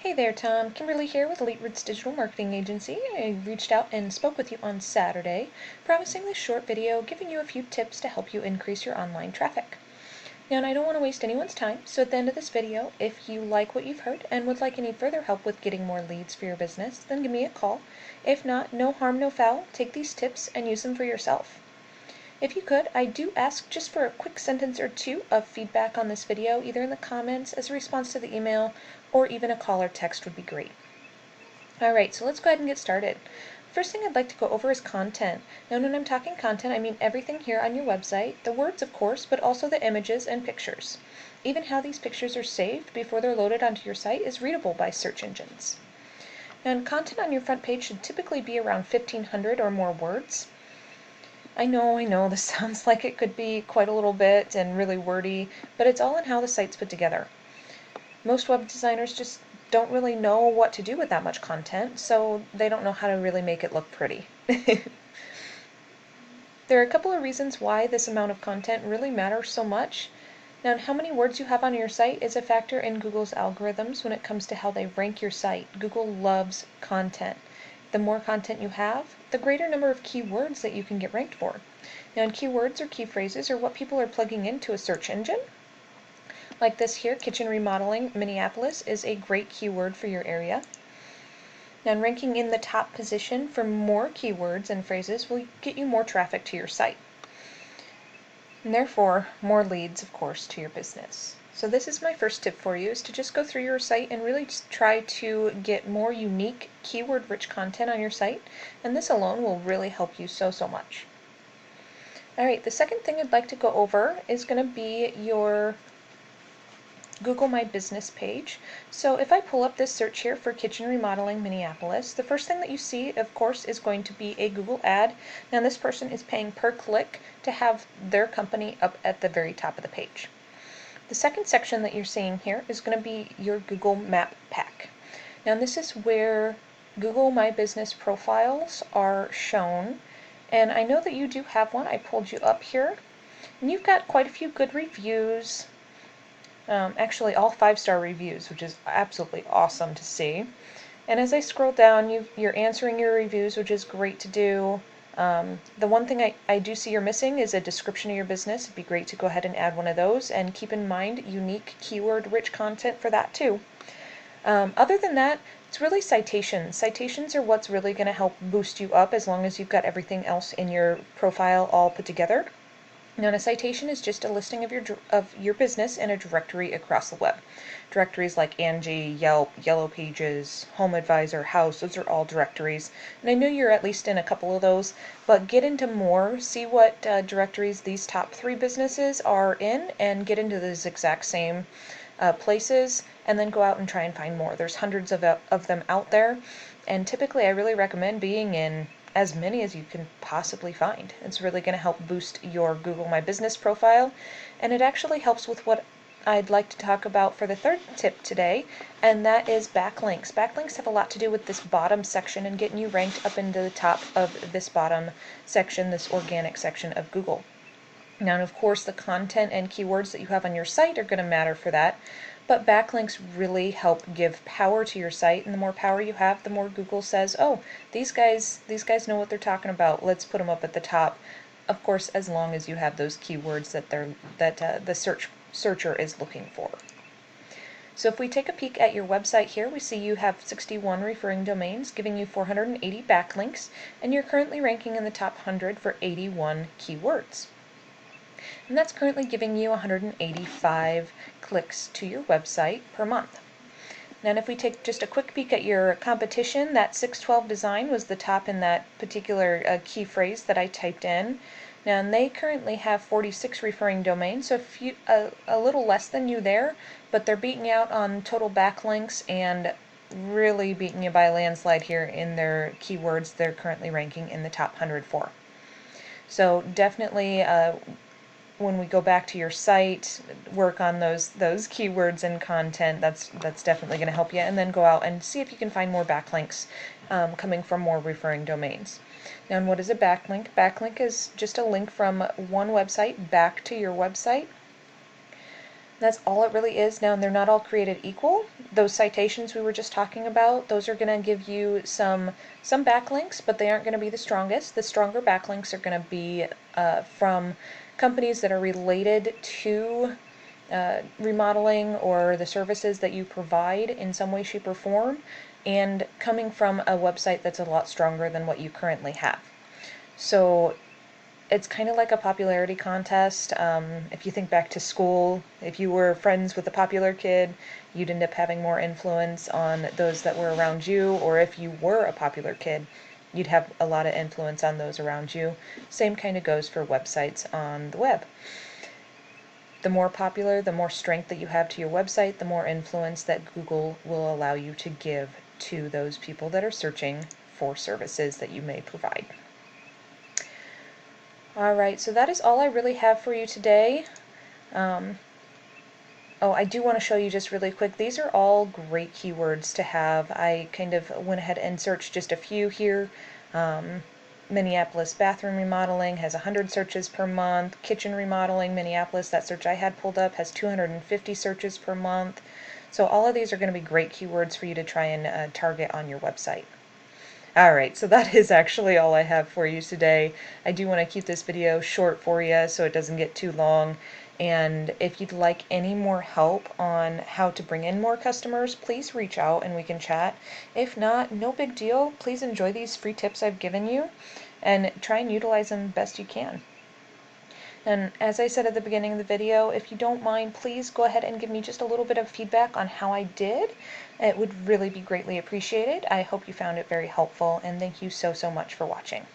Hey there, Tom. Kimberly here with Elite Roots Digital Marketing Agency. I reached out and spoke with you on Saturday, promising this short video giving you a few tips to help you increase your online traffic. Now, and I don't want to waste anyone's time, so at the end of this video, if you like what you've heard and would like any further help with getting more leads for your business, then give me a call. If not, no harm, no foul. Take these tips and use them for yourself. If you could, I do ask just for a quick sentence or two of feedback on this video, either in the comments, as a response to the email, or even a call or text would be great. Alright, so let's go ahead and get started. First thing I'd like to go over is content. Now when I'm talking content, I mean everything here on your website, the words of course, but also the images and pictures. Even how these pictures are saved before they're loaded onto your site is readable by search engines. And content on your front page should typically be around 1,500 or more words. I know, this sounds like it could be quite a little bit and really wordy, but it's all in how the site's put together. Most web designers just don't really know what to do with that much content, so they don't know how to really make it look pretty. There are a couple of reasons why this amount of content really matters so much. Now, how many words you have on your site is a factor in Google's algorithms when it comes to how they rank your site. Google loves content. The more content you have, the greater number of keywords that you can get ranked for. Now, keywords or key phrases are what people are plugging into a search engine. Like this here, kitchen remodeling, Minneapolis, is a great keyword for your area. Now, ranking in the top position for more keywords and phrases will get you more traffic to your site. And therefore, more leads, of course, to your business. So this is my first tip for you, is to just go through your site and really just try to get more unique, keyword-rich content on your site, and this alone will really help you so much. Alright, the second thing I'd like to go over is going to be your Google My Business page. So if I pull up this search here for kitchen remodeling Minneapolis, the first thing that you see, of course, is going to be a Google ad. Now this person is paying per click to have their company up at the very top of the page. The second section that you're seeing here is going to be your Google Map pack. Now this is where Google My Business profiles are shown, and I know that you do have one. I pulled you up here, and you've got quite a few good reviews. Actually all 5-star reviews, which is absolutely awesome to see. And as I scroll down, you're answering your reviews, which is great to do. The one thing I do see you're missing is a description of your business. It'd be great to go ahead and add one of those, and keep in mind unique keyword-rich content for that too. Other than that, it's really citations. Citations are what's really going to help boost you up as long as you've got everything else in your profile all put together. Now, a citation is just a listing of your business in a directory across the web. Directories like Angie, Yelp, Yellow Pages, Home Advisor, House, those are all directories. And I know you're at least in a couple of those, but get into more, see what directories these top 3 businesses are in, and get into those exact same places, and then go out and try and find more. There's hundreds of them out there, and typically I really recommend being in as many as you can possibly find. It's really going to help boost your Google My Business profile, and it actually helps with what I'd like to talk about for the third tip today, and that is backlinks. Backlinks have a lot to do with this bottom section and getting you ranked up into the top of this bottom section, this organic section of Google. Now, and of course, the content and keywords that you have on your site are going to matter for that, but backlinks really help give power to your site, and the more power you have, the more Google says, oh, these guys know what they're talking about, let's put them up at the top. Of course, as long as you have those keywords that the searcher is looking for. So if we take a peek at your website here, we see you have 61 referring domains, giving you 480 backlinks, and you're currently ranking in the top 100 for 81 keywords. And that's currently giving you 185 clicks to your website per month. Now, if we take just a quick peek at your competition, that 612 design was the top in that particular key phrase that I typed in. Now, and they currently have 46 referring domains, so a little less than you there, but they're beating you out on total backlinks and really beating you by a landslide here in their keywords they're currently ranking in the top 100 for. So definitely when we go back to your site, work on those keywords and content. That's definitely going to help you, and then go out and see if you can find more backlinks coming from more referring domains. Now, and what is a backlink? Backlink is just a link from one website back to your website. That's all it really is. Now, and they're not all created equal. those citations we were just talking about, those are going to give you some backlinks, but they aren't going to be the strongest. The stronger backlinks are going to be from companies that are related to remodeling or the services that you provide in some way, shape, or form, and coming from a website that's a lot stronger than what you currently have. So it's kind of like a popularity contest. If you think back to school, if you were friends with a popular kid, you'd end up having more influence on those that were around you, or if you were a popular kid, you'd have a lot of influence on those around you. Same kind of goes for websites on the web. The more popular, the more strength that you have to your website, the more influence that Google will allow you to give to those people that are searching for services that you may provide. Alright, so that is all I really have for you today. I do want to show you just really quick. These are all great keywords to have. I kind of went ahead and searched just a few here. Minneapolis bathroom remodeling has 100 searches per month. Kitchen remodeling, Minneapolis, that search I had pulled up, has 250 searches per month. So all of these are going to be great keywords for you to try and target on your website. Alright, so that is actually all I have for you today. I do want to keep this video short for you so it doesn't get too long. And if you'd like any more help on how to bring in more customers, please reach out and we can chat. If not, no big deal. Please enjoy these free tips I've given you and try and utilize them best you can. And as I said at the beginning of the video, if you don't mind, please go ahead and give me just a little bit of feedback on how I did. It would really be greatly appreciated. I hope you found it very helpful, and thank you so much for watching.